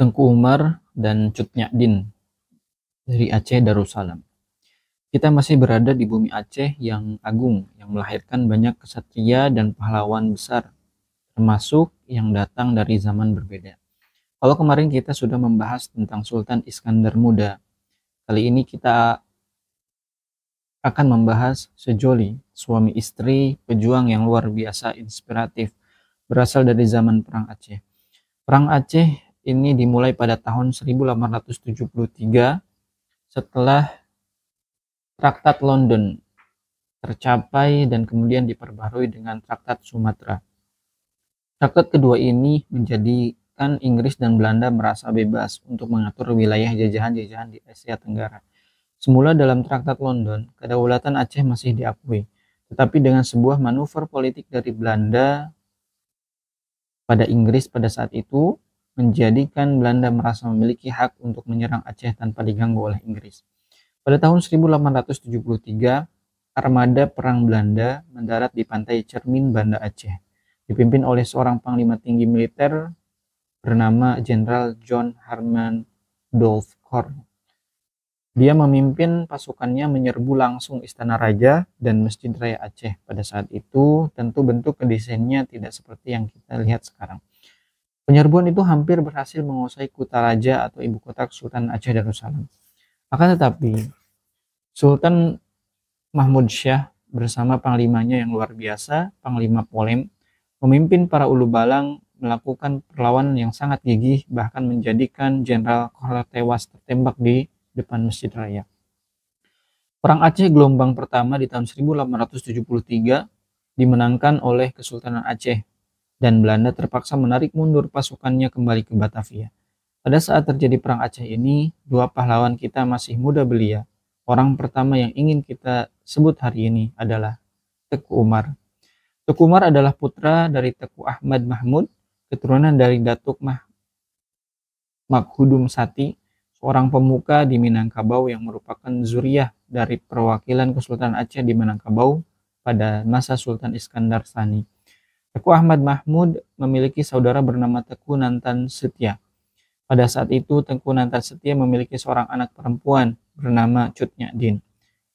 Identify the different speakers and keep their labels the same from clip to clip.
Speaker 1: Tengku Umar dan Cut Nyak-dien dari Aceh Darussalam. Kita masih berada di bumi Aceh yang agung, yang melahirkan banyak kesatria dan pahlawan besar, termasuk yang datang dari zaman berbeda. Kalau kemarin kita sudah membahas tentang Sultan Iskandar Muda, kali ini kita akan membahas Sejoli, suami istri pejuang yang luar biasa inspiratif, berasal dari zaman Perang Aceh. Perang Aceh ini dimulai pada tahun 1873 setelah Traktat London tercapai dan kemudian diperbarui dengan Traktat Sumatera. Traktat kedua ini menjadikan Inggris dan Belanda merasa bebas untuk mengatur wilayah jajahan-jajahan di Asia Tenggara. Semula dalam Traktat London, kedaulatan Aceh masih diakui, tetapi dengan sebuah manuver politik dari Belanda pada Inggris pada saat itu, menjadikan Belanda merasa memiliki hak untuk menyerang Aceh tanpa diganggu oleh Inggris. Pada tahun 1873, armada perang Belanda mendarat di pantai Cermin, Banda Aceh, dipimpin oleh seorang panglima tinggi militer bernama Jenderal John Harman Dolphcorn. Dia memimpin pasukannya menyerbu langsung Istana Raja dan Masjid Raya Aceh. Pada saat itu, tentu bentuk desainnya tidak seperti yang kita lihat sekarang. Penyerbuan itu hampir berhasil menguasai Kutaraja atau ibu kota Kesultanan Aceh Darussalam. Akan tetapi, Sultan Mahmud Syah bersama panglimanya yang luar biasa, Panglima Polem, memimpin para ulu balang melakukan perlawanan yang sangat gigih, bahkan menjadikan Jenderal Kohlor tewas tertembak di depan Masjid Raya. Perang Aceh gelombang pertama di tahun 1873 dimenangkan oleh Kesultanan Aceh, dan Belanda terpaksa menarik mundur pasukannya kembali ke Batavia. Pada saat terjadi Perang Aceh ini, dua pahlawan kita masih muda belia. Orang pertama yang ingin kita sebut hari ini adalah Tengku Umar. Tengku Umar adalah putra dari Tengku Ahmad Mahmud, keturunan dari Datuk Makhudum Sati, seorang pemuka di Minangkabau yang merupakan zuriyah dari perwakilan Kesultanan Aceh di Minangkabau pada masa Sultan Iskandar Tsani. Tengku Ahmad Mahmud memiliki saudara bernama Tengku Nantan Setia. Pada saat itu, Tengku Nantan Setia memiliki seorang anak perempuan bernama Cut Nyak-dien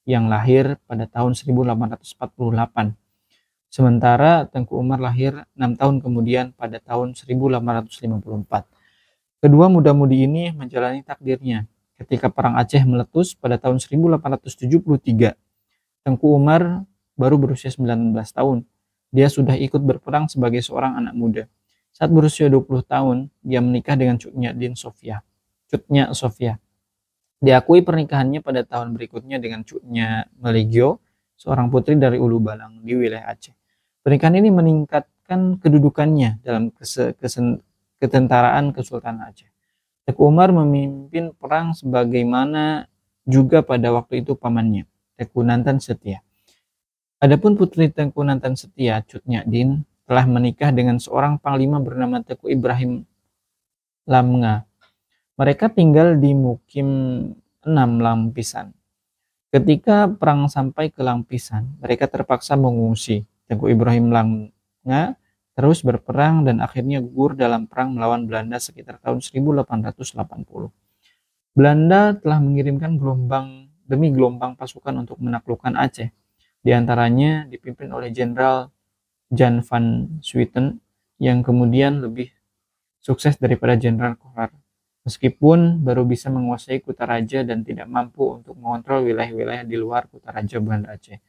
Speaker 1: yang lahir pada tahun 1848. Sementara Tengku Umar lahir 6 tahun kemudian pada tahun 1854. Kedua muda-mudi ini menjalani takdirnya. Ketika Perang Aceh meletus pada tahun 1873, Tengku Umar baru berusia 19 tahun. Dia sudah ikut berperang sebagai seorang anak muda. Saat berusia 20 tahun, dia menikah dengan Cut Nyak Sofia. Diakui pernikahannya pada tahun berikutnya dengan Cut Nyak Meligio, seorang putri dari Ulu Balang di wilayah Aceh. Pernikahan ini meningkatkan kedudukannya dalam ketentaraan Kesultanan Aceh. Tengku Umar memimpin perang sebagaimana juga pada waktu itu pamannya, Tengku Nantan Setia. Adapun putri Tengku Nantan Setia, Cut Nyak-dien, telah menikah dengan seorang panglima bernama Tengku Ibrahim Lamnga. Mereka tinggal di Mukim 6 Lampisan. Ketika perang sampai ke Lampisan, mereka terpaksa mengungsi. Tengku Ibrahim Lamnga terus berperang dan akhirnya gugur dalam perang melawan Belanda sekitar tahun 1880. Belanda telah mengirimkan gelombang demi gelombang pasukan untuk menaklukkan Aceh. Di antaranya dipimpin oleh Jenderal Jan van Swieten yang kemudian lebih sukses daripada Jenderal Kohlor, meskipun baru bisa menguasai Kutaraja dan tidak mampu untuk mengontrol wilayah-wilayah di luar Kutaraja Banda Aceh.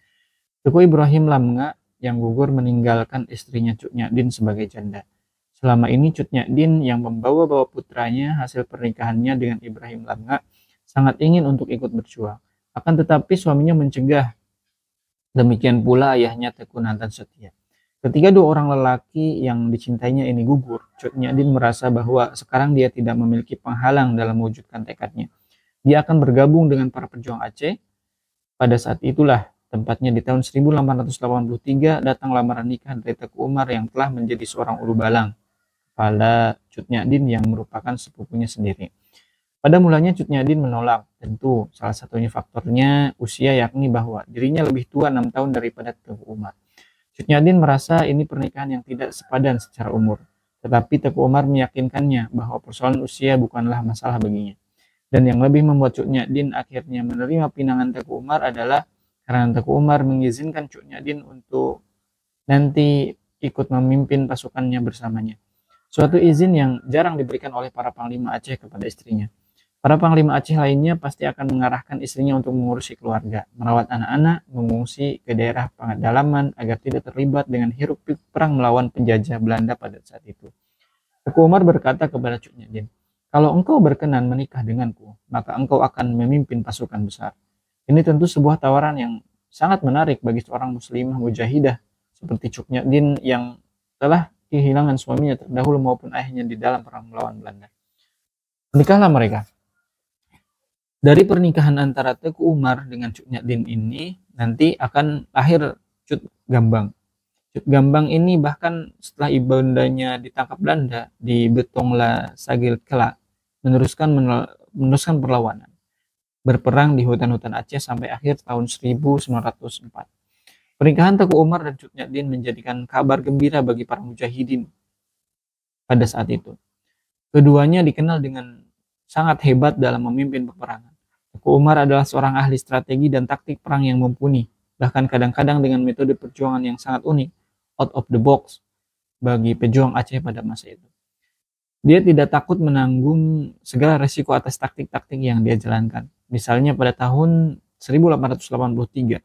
Speaker 1: Tengku Ibrahim Lamnga yang gugur meninggalkan istrinya Cut Nyak-dien sebagai janda. Selama ini Cut Nyak-dien yang membawa-bawa putranya hasil pernikahannya dengan Ibrahim Lamnga sangat ingin untuk ikut berjuang. Akan tetapi suaminya mencegah. Demikian pula ayahnya Tengku Nantan Setia. Ketika dua orang lelaki yang dicintainya ini gugur, Cut Nyak-dien merasa bahwa sekarang dia tidak memiliki penghalang dalam mewujudkan tekadnya. Dia akan bergabung dengan para pejuang Aceh. Pada saat itulah, tempatnya di tahun 1883, datang lamaran nikah dari Tengku Umar yang telah menjadi seorang ulu balang pada Cut Nyak-dien yang merupakan sepupunya sendiri. Pada mulanya Cut Nyak-dien menolak, tentu salah satunya faktornya usia, yakni bahwa dirinya lebih tua 6 tahun daripada Tengku Umar. Cut Nyak-dien merasa ini pernikahan yang tidak sepadan secara umur. Tetapi Teku Umar meyakinkannya bahwa persoalan usia bukanlah masalah baginya. Dan yang lebih membuat Cuk Nyadin akhirnya menerima pinangan Teku Umar adalah karena Teku Umar mengizinkan Cuk Nyadin untuk nanti ikut memimpin pasukannya bersamanya. Suatu izin yang jarang diberikan oleh para panglima Aceh kepada istrinya. Para panglima Aceh lainnya pasti akan mengarahkan istrinya untuk mengurusi keluarga, merawat anak-anak, mengungsi ke daerah pedalaman agar tidak terlibat dengan hiruk-pikuk perang melawan penjajah Belanda pada saat itu. Teku Umar berkata kepada Cuk Nyadin, "Kalau engkau berkenan menikah denganku, maka engkau akan memimpin pasukan besar." Ini tentu sebuah tawaran yang sangat menarik bagi seorang muslimah mujahidah seperti Cuk Nyadin yang telah kehilangan suaminya terdahulu maupun ayahnya di dalam perang melawan Belanda. Menikahlah mereka. Dari pernikahan antara Teku Umar dengan Cuk Nyadin ini nanti akan lahir Cut Gambang. Cut Gambang ini bahkan setelah ibundanya ditangkap Belanda di Betongla Sagil Kela meneruskan perlawanan, berperang di hutan-hutan Aceh sampai akhir tahun 1904. Pernikahan Teku Umar dan Cut Nyadin menjadikan kabar gembira bagi para mujahidin pada saat itu. Keduanya dikenal dengan sangat hebat dalam memimpin peperangan. Teku Umar adalah seorang ahli strategi dan taktik perang yang mumpuni, bahkan kadang-kadang dengan metode perjuangan yang sangat unik, out of the box, bagi pejuang Aceh pada masa itu. Dia tidak takut menanggung segala resiko atas taktik-taktik yang dia jalankan. Misalnya pada tahun 1883,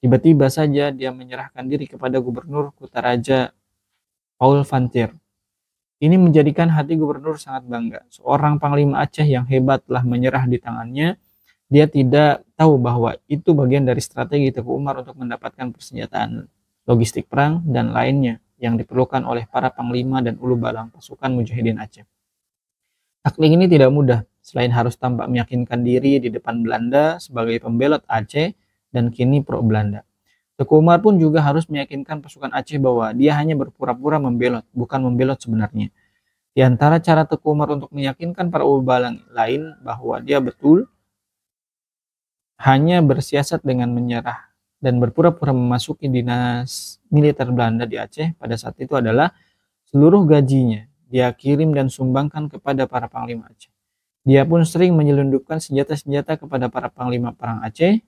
Speaker 1: tiba-tiba saja dia menyerahkan diri kepada Gubernur Kutaraja Paul Van Thier. Ini menjadikan hati gubernur sangat bangga. Seorang panglima Aceh yang hebat telah menyerah di tangannya. Dia tidak tahu bahwa itu bagian dari strategi Teku Umar untuk mendapatkan persenjataan, logistik perang, dan lainnya yang diperlukan oleh para panglima dan ulu balang pasukan mujahidin Aceh. Taktik ini tidak mudah, selain harus tampak meyakinkan diri di depan Belanda sebagai pembelot Aceh dan kini pro Belanda. Teku Umar pun juga harus meyakinkan pasukan Aceh bahwa dia hanya berpura-pura membelot, bukan membelot sebenarnya. Di antara cara Teku Umar untuk meyakinkan para ulu balang lain bahwa dia betul hanya bersiasat dengan menyerah dan berpura-pura memasuki dinas militer Belanda di Aceh pada saat itu adalah seluruh gajinya dia kirim dan sumbangkan kepada para panglima Aceh. Dia pun sering menyelundupkan senjata-senjata kepada para panglima perang Aceh,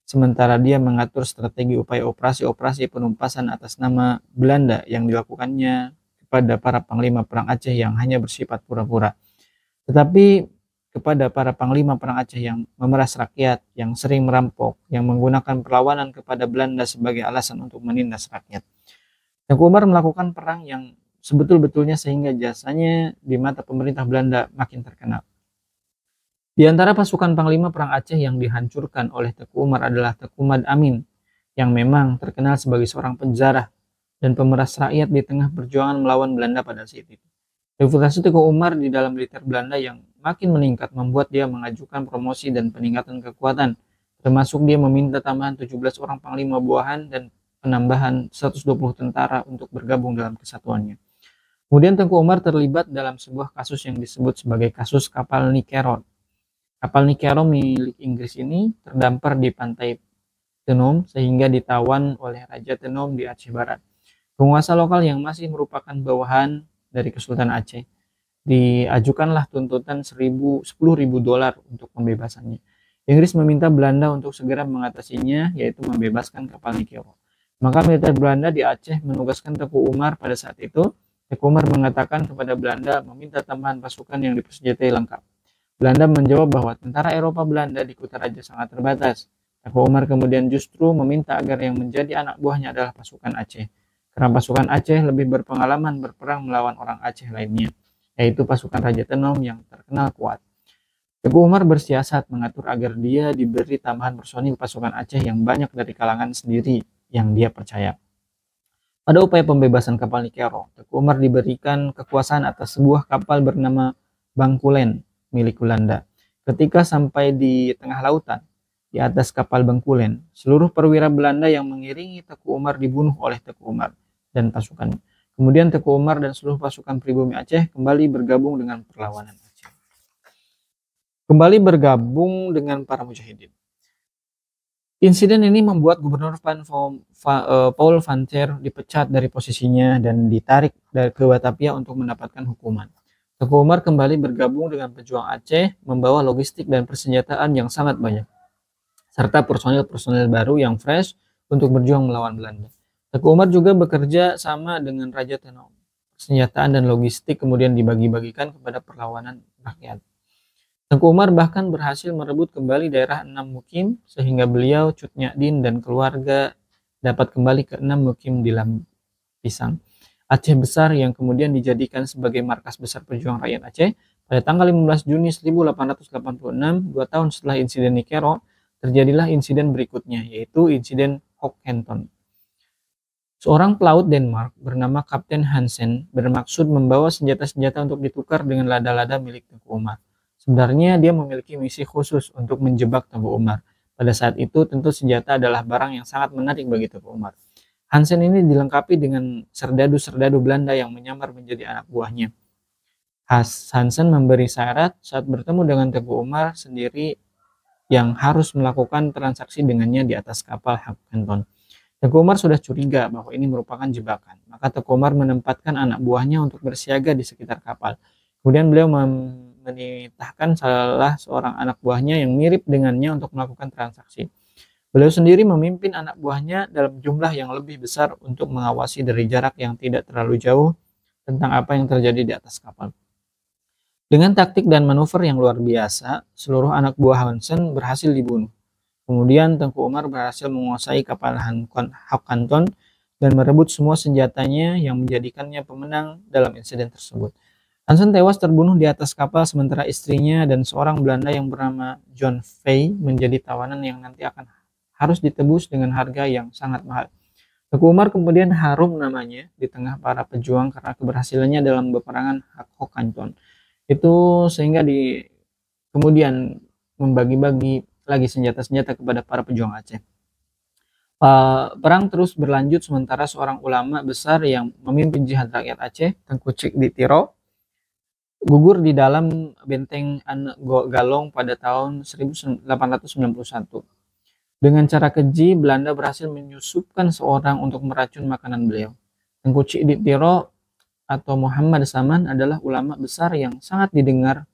Speaker 1: sementara dia mengatur strategi upaya operasi-operasi penumpasan atas nama Belanda yang dilakukannya kepada para panglima perang Aceh yang hanya bersifat pura-pura. Tetapi kepada para panglima perang Aceh yang memeras rakyat, yang sering merampok, yang menggunakan perlawanan kepada Belanda sebagai alasan untuk menindas rakyat. Teku Umar melakukan perang yang sebetul-betulnya sehingga jasanya di mata pemerintah Belanda makin terkenal. Di antara pasukan panglima perang Aceh yang dihancurkan oleh Teku Umar adalah Teku Mad Amin, yang memang terkenal sebagai seorang penjara dan pemeras rakyat di tengah perjuangan melawan Belanda pada saat itu. Reputasi Teku Umar di dalam militer Belanda yang makin meningkat membuat dia mengajukan promosi dan peningkatan kekuatan, termasuk dia meminta tambahan 17 orang panglima buahan dan penambahan 120 tentara untuk bergabung dalam kesatuannya. Kemudian Teku Umar terlibat dalam sebuah kasus yang disebut sebagai kasus kapal Nikerot. Kapal Nikerot milik Inggris ini terdampar di pantai Tenom sehingga ditawan oleh Raja Tenom di Aceh Barat. Penguasa lokal yang masih merupakan bawahan dari Kesultanan Aceh diajukanlah tuntutan $10.000 untuk pembebasannya. Inggris meminta Belanda untuk segera mengatasinya, yaitu membebaskan kapal Nikerot. Maka militer Belanda di Aceh menugaskan Teku Umar pada saat itu. Teku Umar mengatakan kepada Belanda meminta tambahan pasukan yang dipersenjatai lengkap. Belanda menjawab bahwa tentara Eropa Belanda di Kutaraja sangat terbatas. Teku Umar kemudian justru meminta agar yang menjadi anak buahnya adalah pasukan Aceh. Karena pasukan Aceh lebih berpengalaman berperang melawan orang Aceh lainnya, yaitu pasukan Raja Tenom yang terkenal kuat. Teku Umar bersiasat mengatur agar dia diberi tambahan personil pasukan Aceh yang banyak dari kalangan sendiri yang dia percaya. Pada upaya pembebasan kapal Nikerot, Teku Umar diberikan kekuasaan atas sebuah kapal bernama Bangkulen milik Belanda. Ketika sampai di tengah lautan, di atas kapal Bangkulen, seluruh perwira Belanda yang mengiringi Teku Umar dibunuh oleh Teku Umar dan pasukannya. Kemudian Teku Umar dan seluruh pasukan pribumi Aceh kembali bergabung dengan perlawanan Aceh. Kembali bergabung dengan para mujahidin. Insiden ini membuat Gubernur Paul van Ter dipecat dari posisinya dan ditarik ke Batavia untuk mendapatkan hukuman. Teguh Umar kembali bergabung dengan pejuang Aceh, membawa logistik dan persenjataan yang sangat banyak, serta personil-personil baru yang fresh untuk berjuang melawan Belanda. Teguh Umar juga bekerja sama dengan Raja Tenom. Persenjataan dan logistik kemudian dibagi-bagikan kepada perlawanan rakyat. Tengku Umar bahkan berhasil merebut kembali daerah Enam Mukim, sehingga beliau, Cut Nyak dan keluarga dapat kembali ke Enam Mukim di Lampisang, Aceh Besar, yang kemudian dijadikan sebagai markas besar perjuangan rakyat Aceh. Pada tanggal 15 Juni 1886, 2 tahun setelah insiden Nikero, terjadilah insiden berikutnya, yaitu insiden Hockhampton. Seorang pelaut Denmark bernama Kapten Hansen bermaksud membawa senjata-senjata untuk ditukar dengan lada-lada milik Tengku Umar. Sebenarnya dia memiliki misi khusus untuk menjebak Tengku Umar. Pada saat itu tentu senjata adalah barang yang sangat menarik bagi Tengku Umar. Hansen ini dilengkapi dengan serdadu-serdadu Belanda yang menyamar menjadi anak buahnya. Hansen memberi syarat saat bertemu dengan Tengku Umar sendiri yang harus melakukan transaksi dengannya di atas kapal Hockhampton. Tengku Umar sudah curiga bahwa ini merupakan jebakan. Maka Tengku Umar menempatkan anak buahnya untuk bersiaga di sekitar kapal. Kemudian beliau menitahkan salah seorang anak buahnya yang mirip dengannya untuk melakukan transaksi. Beliau sendiri memimpin anak buahnya dalam jumlah yang lebih besar untuk mengawasi dari jarak yang tidak terlalu jauh tentang apa yang terjadi di atas kapal. Dengan taktik dan manuver yang luar biasa, seluruh anak buah Hansen berhasil dibunuh. Kemudian Tengku Umar berhasil menguasai kapal Hockhampton dan merebut semua senjatanya yang menjadikannya pemenang dalam insiden tersebut. Hansen tewas terbunuh di atas kapal sementara istrinya dan seorang Belanda yang bernama John Fay menjadi tawanan yang nanti akan harus ditebus dengan harga yang sangat mahal. Tengku Umar kemudian harum namanya di tengah para pejuang karena keberhasilannya dalam peperangan Hockhampton. Itu sehingga kemudian membagi-bagi lagi senjata-senjata kepada para pejuang Aceh. Perang terus berlanjut sementara seorang ulama besar yang memimpin jihad rakyat Aceh, Tengku Cik Ditiro, gugur di dalam benteng Galong pada tahun 1891. Dengan cara keji, Belanda berhasil menyusupkan seorang untuk meracun makanan beliau. Tengku Cik Ditiro atau Muhammad Saman adalah ulama besar yang sangat didengar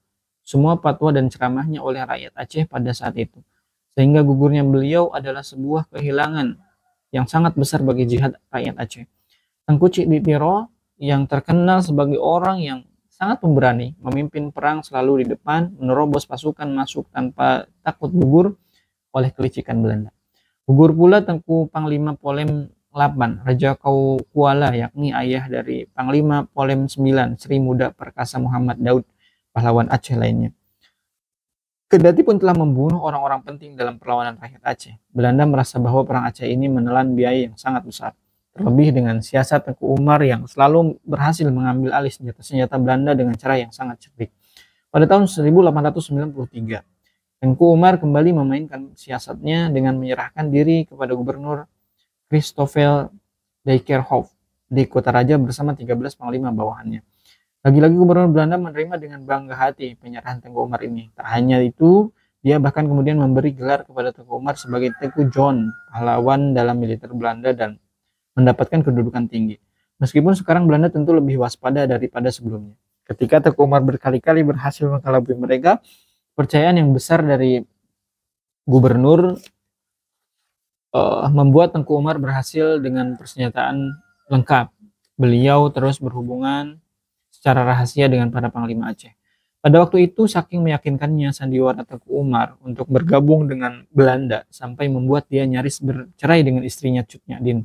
Speaker 1: semua fatwa dan ceramahnya oleh rakyat Aceh pada saat itu. Sehingga gugurnya beliau adalah sebuah kehilangan yang sangat besar bagi jihad rakyat Aceh. Tengku Cik Ditiro yang terkenal sebagai orang yang sangat pemberani, memimpin perang selalu di depan, menerobos pasukan masuk tanpa takut gugur oleh kelicikan Belanda. Gugur pula Tengku Panglima Polem 8, Raja Kuala, yakni ayah dari Panglima Polem 9, Sri Muda Perkasa Muhammad Daud, pahlawan Aceh lainnya. Kendati pun telah membunuh orang-orang penting dalam perlawanan rakyat Aceh, Belanda merasa bahwa perang Aceh ini menelan biaya yang sangat besar. Terlebih dengan siasat Tengku Umar yang selalu berhasil mengambil alih senjata-senjata Belanda dengan cara yang sangat cerdik. Pada tahun 1893, Tengku Umar kembali memainkan siasatnya dengan menyerahkan diri kepada Gubernur Christoffel Dijkherhoff di Kota Raja bersama 13 panglima bawahannya. Lagi-lagi Gubernur Belanda menerima dengan bangga hati penyerahan Tengku Umar ini. Tak hanya itu, dia bahkan kemudian memberi gelar kepada Tengku Umar sebagai Tengku John, pahlawan dalam militer Belanda dan mendapatkan kedudukan tinggi. Meskipun sekarang Belanda tentu lebih waspada daripada sebelumnya. Ketika Tengku Umar berkali-kali berhasil mengelabui mereka, percayaan yang besar dari Gubernur membuat Tengku Umar berhasil dengan persenjataan lengkap. Beliau terus berhubungan secara rahasia dengan para panglima Aceh. Pada waktu itu saking meyakinkannya sandiwara Tengku Umar untuk bergabung dengan Belanda sampai membuat dia nyaris bercerai dengan istrinya Cut Nyak.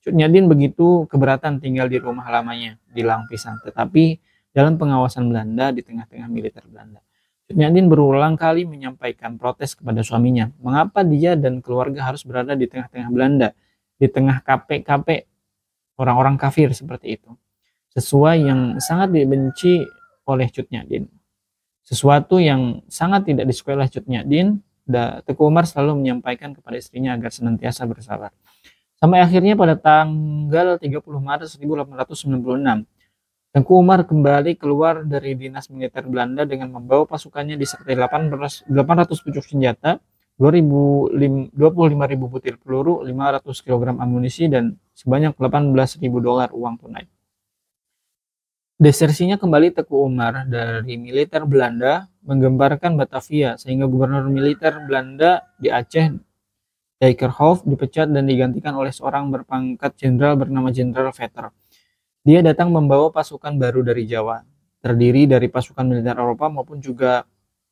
Speaker 1: Cut Nyak begitu keberatan tinggal di rumah lamanya di Lampisang, tetapi dalam pengawasan Belanda di tengah-tengah militer Belanda. Cut Nyak berulang kali menyampaikan protes kepada suaminya, mengapa dia dan keluarga harus berada di tengah-tengah Belanda, di tengah KP-KP orang-orang kafir seperti itu. Sesuai yang sangat dibenci oleh Cut Nyak. Sesuatu yang sangat tidak disukai oleh Cut Nyak, Tengku Umar selalu menyampaikan kepada istrinya agar senantiasa bersabar. Sampai akhirnya pada tanggal 30 Maret 1896, Tengku Umar kembali keluar dari dinas militer Belanda dengan membawa pasukannya disertai 800 pucuk senjata 25.000 butir peluru, 500 kg amunisi, dan sebanyak $18.000 uang tunai. Desersinya kembali Teku Umar dari militer Belanda menggemparkan Batavia, sehingga gubernur militer Belanda di Aceh, Dijkhoff, dipecat dan digantikan oleh seorang berpangkat jenderal bernama Jenderal Vetter. Dia datang membawa pasukan baru dari Jawa, terdiri dari pasukan militer Eropa maupun juga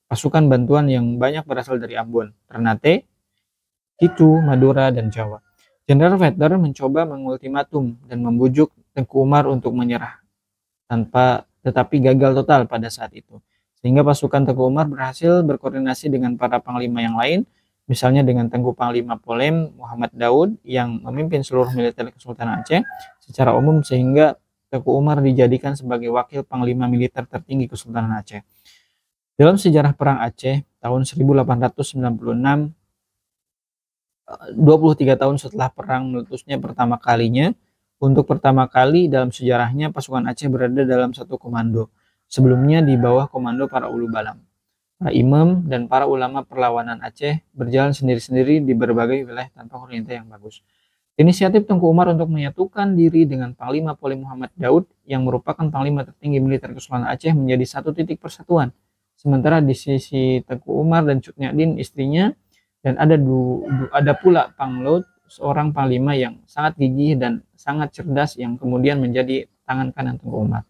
Speaker 1: pasukan bantuan yang banyak berasal dari Ambon, Ternate, Kitu, Madura, dan Jawa. Jenderal Vetter mencoba mengultimatum dan membujuk Tengku Umar untuk menyerah, tetapi gagal total pada saat itu. Sehingga pasukan Tengku Umar berhasil berkoordinasi dengan para panglima yang lain, misalnya dengan Tengku Panglima Polem Muhammad Daud yang memimpin seluruh militer Kesultanan Aceh secara umum, sehingga Tengku Umar dijadikan sebagai wakil panglima militer tertinggi Kesultanan Aceh. Dalam sejarah Perang Aceh tahun 1896, 23 tahun setelah perang meletusnya pertama kalinya, untuk pertama kali dalam sejarahnya pasukan Aceh berada dalam satu komando, sebelumnya di bawah komando para ulu balang. Para imam dan para ulama perlawanan Aceh berjalan sendiri-sendiri di berbagai wilayah tanpa koordinasi yang bagus. Inisiatif Tengku Umar untuk menyatukan diri dengan Panglima Polem Muhammad Daud yang merupakan panglima tertinggi militer Kesultanan Aceh menjadi satu titik persatuan. Sementara di sisi Tengku Umar dan Cut Nyak Dien istrinya, dan ada pula Panglaut, seorang panglima yang sangat gigih dan sangat cerdas yang kemudian menjadi tangan kanan Tengku Umar.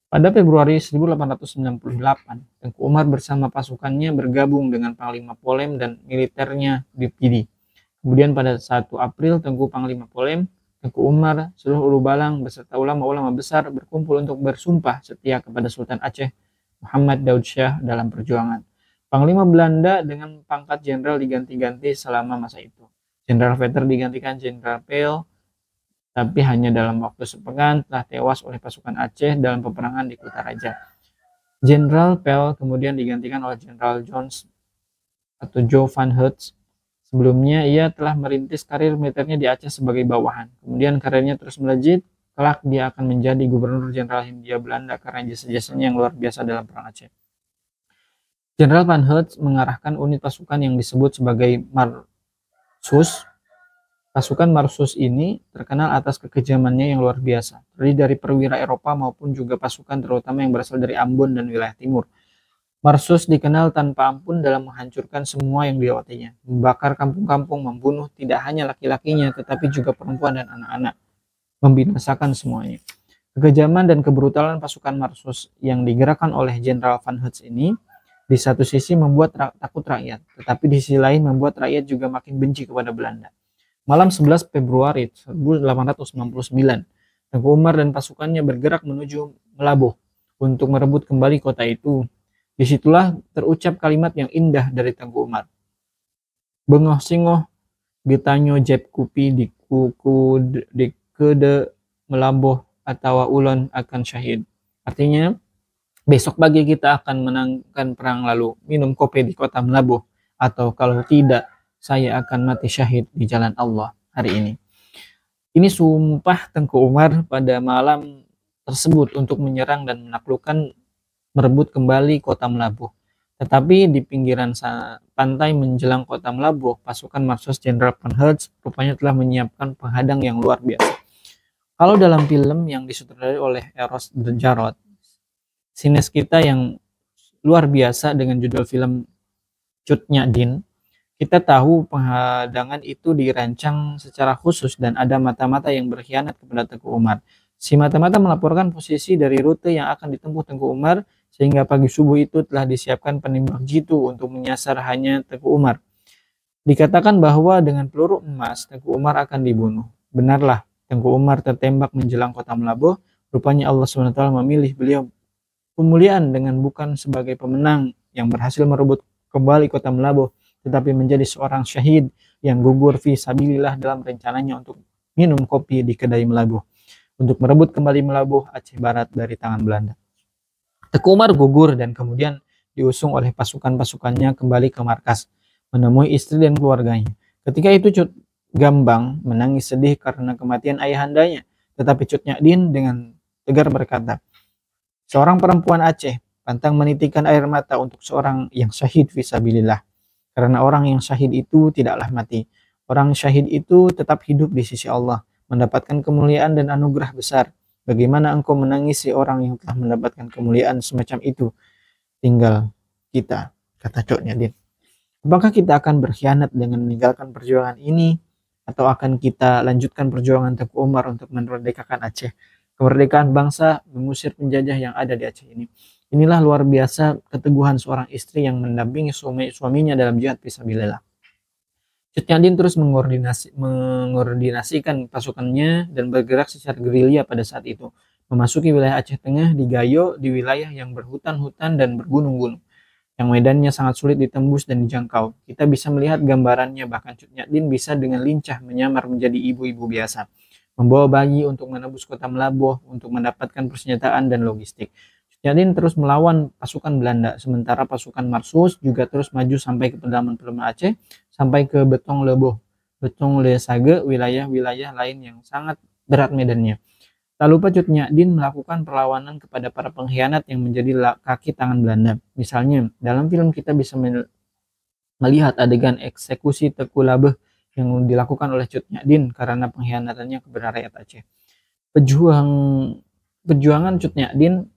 Speaker 1: Pada Februari 1898, Tengku Umar bersama pasukannya bergabung dengan Panglima Polem dan militernya di Pidi. Kemudian pada 1 April, Tengku Panglima Polem, Tengku Umar, seluruh ulu balang beserta ulama-ulama besar berkumpul untuk bersumpah setia kepada Sultan Aceh Muhammad Daud Shah dalam perjuangan. Panglima Belanda dengan pangkat jenderal diganti-ganti selama masa itu. Jenderal Vetter digantikan Jenderal Peel, tapi hanya dalam waktu sepekan telah tewas oleh pasukan Aceh dalam peperangan di Kutaraja. Jenderal Peel kemudian digantikan oleh Jenderal Jones atau Joe van Hertz. Sebelumnya ia telah merintis karir militernya di Aceh sebagai bawahan. Kemudian karirnya terus melejit, kelak dia akan menjadi Gubernur Jenderal Hindia Belanda karena jasa-jasanya yang luar biasa dalam Perang Aceh. Jenderal Van Hertz mengarahkan unit pasukan yang disebut sebagai Marsus. Pasukan Marsus ini terkenal atas kekejamannya yang luar biasa, terdiri dari perwira Eropa maupun juga pasukan terutama yang berasal dari Ambon dan wilayah timur. Marsus dikenal tanpa ampun dalam menghancurkan semua yang dilewatinya, membakar kampung-kampung, membunuh tidak hanya laki-lakinya tetapi juga perempuan dan anak-anak, membinasakan semuanya. Kekejaman dan kebrutalan pasukan Marsus yang digerakkan oleh Jenderal Van Hertz ini di satu sisi membuat takut rakyat, tetapi di sisi lain membuat rakyat juga makin benci kepada Belanda. Malam 11 Februari 1899, Tengku Umar dan pasukannya bergerak menuju Melabuh untuk merebut kembali kota itu. Disitulah terucap kalimat yang indah dari Tengku Umar. Bengoh singoh ditanyo jeb kupi di kuku di kede Melabuh atau ulon akan syahid. Artinya, besok pagi kita akan menangkan perang lalu minum kopi di kota Melabuh, atau kalau tidak saya akan mati syahid di jalan Allah hari ini. Ini sumpah Tengku Umar pada malam tersebut untuk menyerang dan menaklukkan, merebut kembali kota Melabuh. Tetapi di pinggiran pantai menjelang kota Melabuh, pasukan Marsus Jenderal Van Hertz rupanya telah menyiapkan penghadang yang luar biasa. Kalau dalam film yang disutradarai oleh Eros Jarot, sines kita yang luar biasa dengan judul film Cut Nyak Dien, kita tahu penghadangan itu dirancang secara khusus dan ada mata-mata yang berkhianat kepada Tengku Umar. Si mata-mata melaporkan posisi dari rute yang akan ditempuh Tengku Umar, sehingga pagi subuh itu telah disiapkan penembak jitu untuk menyasar hanya Tengku Umar. Dikatakan bahwa dengan peluru emas Tengku Umar akan dibunuh. Benarlah, Tengku Umar tertembak menjelang kota Melabuh. Rupanya Allah SWT memilih beliau kemuliaan dengan bukan sebagai pemenang yang berhasil merebut kembali kota Melabuh, tetapi menjadi seorang syahid yang gugur fi sabilillah dalam rencananya untuk minum kopi di kedai Melabuh, untuk merebut kembali Melabuh Aceh Barat dari tangan Belanda. Tengku Umar gugur dan kemudian diusung oleh pasukan-pasukannya kembali ke markas, menemui istri dan keluarganya. Ketika itu Cut Gambang menangis sedih karena kematian ayahandanya, tetapi Cut Nyak Dien dengan tegar berkata, seorang perempuan Aceh pantang menitikan air mata untuk seorang yang syahid fisabilillah. Karena orang yang syahid itu tidaklah mati. Orang syahid itu tetap hidup di sisi Allah, mendapatkan kemuliaan dan anugerah besar. Bagaimana engkau menangisi orang yang telah mendapatkan kemuliaan semacam itu? Tinggal kita, kata Cok Nyadin. Apakah kita akan berkhianat dengan meninggalkan perjuangan ini, atau akan kita lanjutkan perjuangan Teku Umar untuk memerdekakan Aceh? Kemerdekaan bangsa mengusir penjajah yang ada di Aceh ini. Inilah luar biasa keteguhan seorang istri yang mendampingi suaminya dalam jihad fisabilillah. Cut Nyadin terus mengordinasikan pasukannya dan bergerak secara gerilya pada saat itu, memasuki wilayah Aceh Tengah di Gayo, di wilayah yang berhutan-hutan dan bergunung-gunung, yang medannya sangat sulit ditembus dan dijangkau. Kita bisa melihat gambarannya, bahkan Cut Nyadin bisa dengan lincah menyamar menjadi ibu-ibu biasa, membawa bayi untuk menembus kota Melabuh untuk mendapatkan persenjataan dan logistik. Cut Nyadin terus melawan pasukan Belanda, sementara pasukan Marsus juga terus maju sampai ke pedalaman-pedalaman Aceh, sampai ke Betong Leboh, Betong Lesage, wilayah-wilayah lain yang sangat berat medannya. Tak lupa Cut Nyadin melakukan perlawanan kepada para pengkhianat yang menjadi kaki tangan Belanda. Misalnya, dalam film kita bisa melihat adegan eksekusi Teku Labeh yang dilakukan oleh Cut Nyadin karena pengkhianatannya kepada rakyat Aceh. Perjuangan Cut Nyadin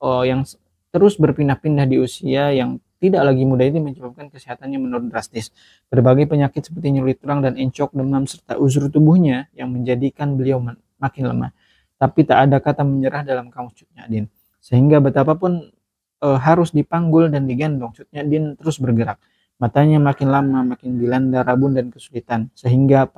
Speaker 1: yang terus berpindah-pindah di usia yang tidak lagi muda ini menyebabkan kesehatannya menurun drastis. Berbagai penyakit seperti nyeri tulang dan encok, demam, serta uzur tubuhnya yang menjadikan beliau makin lemah. Tapi tak ada kata menyerah dalam kamus Cut Nyadin. Sehingga betapapun harus dipanggul dan digendong, Cut Nyadin terus bergerak. Matanya makin lama makin dilanda rabun dan kesulitan, sehingga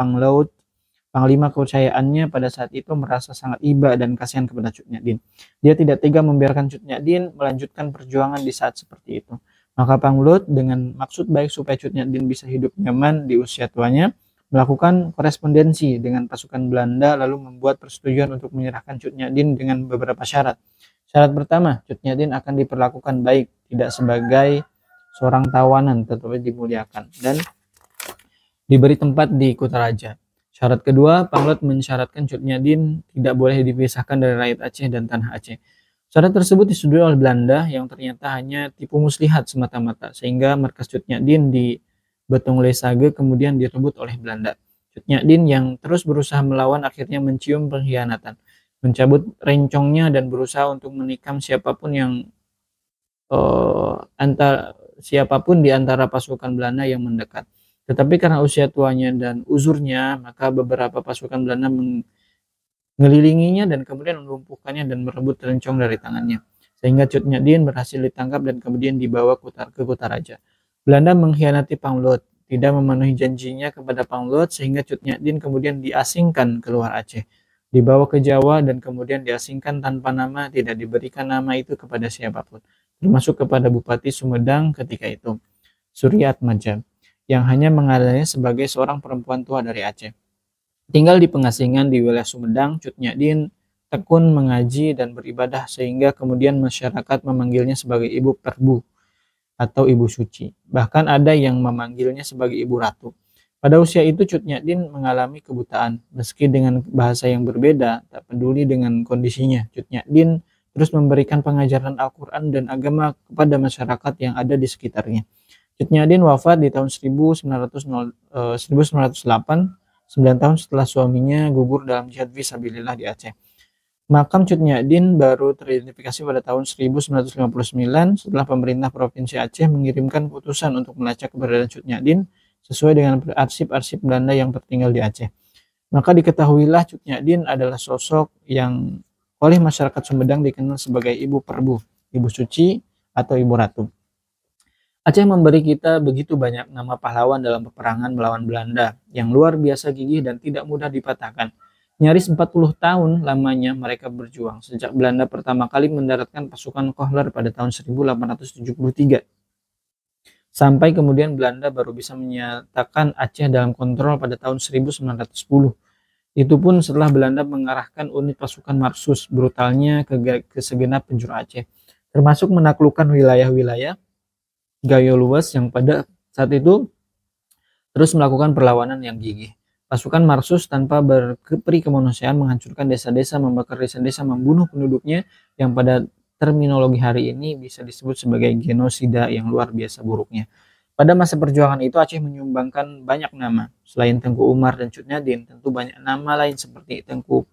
Speaker 1: Panglima kepercayaannya pada saat itu merasa sangat iba dan kasihan kepada Cut Nyadin. Dia tidak tega membiarkan Cut Nyadin melanjutkan perjuangan di saat seperti itu. Maka Panglut dengan maksud baik supaya Cut Nyadin bisa hidup nyaman di usia tuanya, melakukan korespondensi dengan pasukan Belanda lalu membuat persetujuan untuk menyerahkan Cut Nyadin dengan beberapa syarat. Syarat pertama, Cut Nyadin akan diperlakukan baik, tidak sebagai seorang tawanan, tetapi dimuliakan dan diberi tempat di Kutaraja. Syarat kedua, Panglut mensyaratkan Cut Nyadin tidak boleh dipisahkan dari rakyat Aceh dan tanah Aceh. Syarat tersebut disetujui oleh Belanda yang ternyata hanya tipu muslihat semata-mata, sehingga markas Cut Nyadin di Betong Lesage kemudian direbut oleh Belanda. Cut Nyadin yang terus berusaha melawan akhirnya mencium pengkhianatan, mencabut rencongnya dan berusaha untuk menikam siapapun di antara pasukan Belanda yang mendekat. Tetapi karena usia tuanya dan uzurnya, maka beberapa pasukan Belanda mengelilinginya dan kemudian melumpuhkannya dan merebut rencong dari tangannya. Sehingga Cut Nyadin berhasil ditangkap dan kemudian dibawa ke Kutaraja. Belanda mengkhianati Panglut, tidak memenuhi janjinya kepada Panglut, sehingga Cut Nyadin kemudian diasingkan keluar Aceh, dibawa ke Jawa dan kemudian diasingkan tanpa nama, tidak diberikan nama itu kepada siapapun, termasuk kepada Bupati Sumedang ketika itu, Surya Atmaja, yang hanya mengadanya sebagai seorang perempuan tua dari Aceh. Tinggal di pengasingan di wilayah Sumedang, Cut Nyadin tekun mengaji dan beribadah sehingga kemudian masyarakat memanggilnya sebagai Ibu Perbu atau Ibu Suci. Bahkan ada yang memanggilnya sebagai Ibu Ratu. Pada usia itu Cut Nyadin mengalami kebutaan. Meski dengan bahasa yang berbeda, tak peduli dengan kondisinya, Cut Nyadin terus memberikan pengajaran Al-Quran dan agama kepada masyarakat yang ada di sekitarnya. Cut Nyadin wafat di tahun 1908, 9 tahun setelah suaminya gugur dalam jihad fisabilillah di Aceh. Makam Cut Nyadin baru teridentifikasi pada tahun 1959 setelah pemerintah Provinsi Aceh mengirimkan putusan untuk melacak keberadaan Cut Nyadin sesuai dengan arsip-arsip Belanda yang tertinggal di Aceh. Maka diketahuilah Cut Nyadin adalah sosok yang oleh masyarakat Sumedang dikenal sebagai Ibu Perbu, Ibu Suci, atau Ibu Ratu. Aceh memberi kita begitu banyak nama pahlawan dalam peperangan melawan Belanda yang luar biasa gigih dan tidak mudah dipatahkan. Nyaris 40 tahun lamanya mereka berjuang sejak Belanda pertama kali mendaratkan pasukan Kohler pada tahun 1873. Sampai kemudian Belanda baru bisa menyatakan Aceh dalam kontrol pada tahun 1910. Itu pun setelah Belanda mengarahkan unit pasukan Marsus brutalnya ke segenap penjuru Aceh, termasuk menaklukkan wilayah-wilayah Gayo luas yang pada saat itu terus melakukan perlawanan yang gigih. Pasukan Marsus tanpa berperi kemanusiaan menghancurkan desa-desa, membakar desa-desa, membunuh penduduknya yang pada terminologi hari ini bisa disebut sebagai genosida yang luar biasa buruknya. Pada masa perjuangan itu Aceh menyumbangkan banyak nama. Selain Tengku Umar dan Cut Nyadin, tentu banyak nama lain seperti Tengku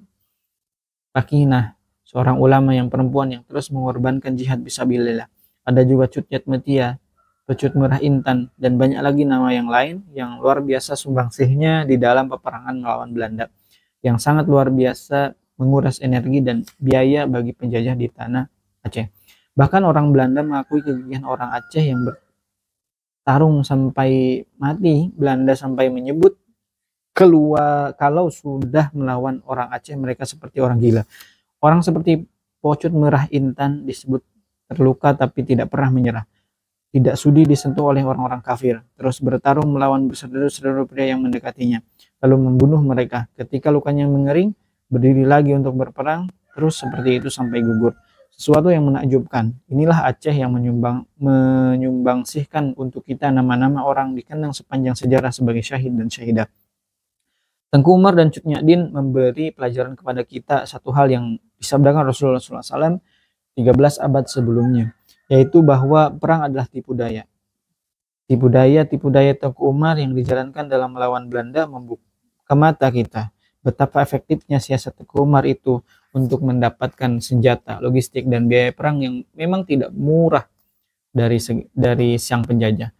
Speaker 1: Pakinah, seorang ulama yang perempuan yang terus mengorbankan jihad fisabilillah. Ada juga Cut Nyat Metia, Pecut Murah Intan, dan banyak lagi nama yang lain yang luar biasa sumbangsihnya di dalam peperangan melawan Belanda, yang sangat luar biasa menguras energi dan biaya bagi penjajah di tanah Aceh. Bahkan orang Belanda mengakui kegigihan orang Aceh yang bertarung sampai mati. Belanda sampai menyebut keluar kalau sudah melawan orang Aceh mereka seperti orang gila. Orang seperti Pocut Merah Intan disebut terluka tapi tidak pernah menyerah, tidak sudi disentuh oleh orang-orang kafir, terus bertarung melawan saudara-saudara pria yang mendekatinya, lalu membunuh mereka. Ketika lukanya mengering, berdiri lagi untuk berperang, terus seperti itu sampai gugur. Sesuatu yang menakjubkan. Inilah Aceh yang menyumbangsihkan untuk kita nama-nama orang dikenang sepanjang sejarah sebagai syahid dan syahidah. Tengku Umar dan Cut Nyadin memberi pelajaran kepada kita satu hal yang disabdakan Rasulullah SAW 13 abad sebelumnya, yaitu bahwa perang adalah tipu daya. Tipu daya Tengku Umar yang dijalankan dalam melawan Belanda membuka mata kita betapa efektifnya siasat Tengku Umar itu untuk mendapatkan senjata, logistik, dan biaya perang yang memang tidak murah dari sang penjajah.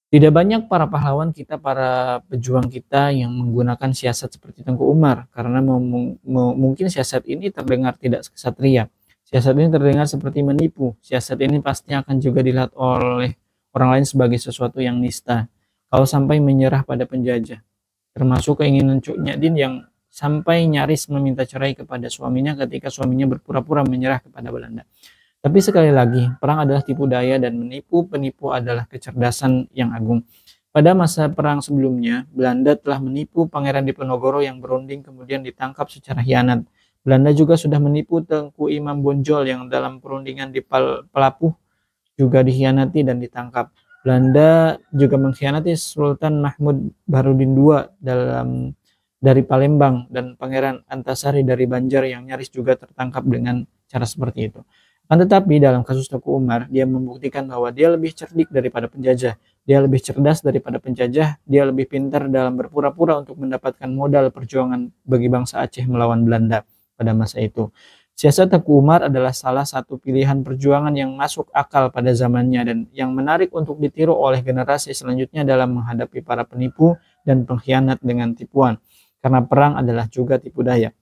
Speaker 1: Tidak banyak para pahlawan kita, para pejuang kita yang menggunakan siasat seperti Tengku Umar, karena mungkin siasat ini terdengar tidak kesatria. Siasat ini terdengar seperti menipu. Siasat ini pasti akan juga dilihat oleh orang lain sebagai sesuatu yang nista. Kalau sampai menyerah pada penjajah, termasuk keinginan Cut Nyadin yang sampai nyaris meminta cerai kepada suaminya ketika suaminya berpura-pura menyerah kepada Belanda. Tapi sekali lagi, perang adalah tipu daya dan menipu penipu adalah kecerdasan yang agung. Pada masa perang sebelumnya, Belanda telah menipu Pangeran Diponegoro yang berunding kemudian ditangkap secara hianat. Belanda juga sudah menipu Tengku Imam Bonjol yang dalam perundingan di Pelapuh juga dikhianati dan ditangkap. Belanda juga mengkhianati Sultan Mahmud Baharudin II dari Palembang dan Pangeran Antasari dari Banjar yang nyaris juga tertangkap dengan cara seperti itu. Akan tetapi dalam kasus Tengku Umar, dia membuktikan bahwa dia lebih cerdik daripada penjajah, dia lebih cerdas daripada penjajah, dia lebih pintar dalam berpura-pura untuk mendapatkan modal perjuangan bagi bangsa Aceh melawan Belanda pada masa itu. Siasat Tengku Umar adalah salah satu pilihan perjuangan yang masuk akal pada zamannya dan yang menarik untuk ditiru oleh generasi selanjutnya dalam menghadapi para penipu dan pengkhianat dengan tipuan. Karena perang adalah juga tipu daya.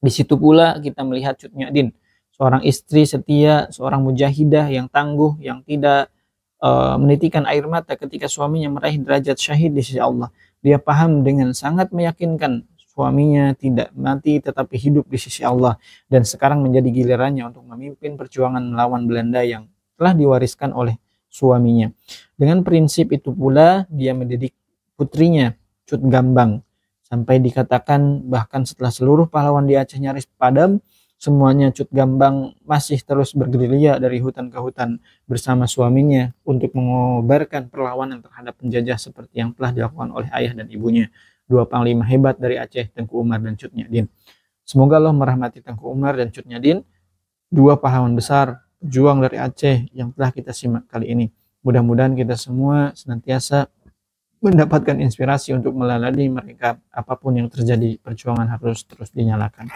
Speaker 1: Di situ pula kita melihat Cut Nyadin, seorang istri setia, seorang mujahidah yang tangguh, yang tidak menitikan air mata ketika suaminya meraih derajat syahid di sisi Allah. Dia paham dengan sangat meyakinkan suaminya tidak mati tetapi hidup di sisi Allah, dan sekarang menjadi gilirannya untuk memimpin perjuangan melawan Belanda yang telah diwariskan oleh suaminya. Dengan prinsip itu pula dia mendidik putrinya Cut Gambang, sampai dikatakan bahkan setelah seluruh pahlawan di Aceh nyaris padam, semuanya Cut Gambang masih terus bergerilya dari hutan ke hutan bersama suaminya untuk mengobarkan perlawanan terhadap penjajah seperti yang telah dilakukan oleh ayah dan ibunya, dua panglima hebat dari Aceh, Tengku Umar dan Cut Nyadin. Semoga Allah merahmati Tengku Umar dan Cut Nyadin, dua pahlawan besar pejuang dari Aceh yang telah kita simak kali ini. Mudah-mudahan kita semua senantiasa mendapatkan inspirasi untuk melalui mereka. Apapun yang terjadi, perjuangan harus terus dinyalakan.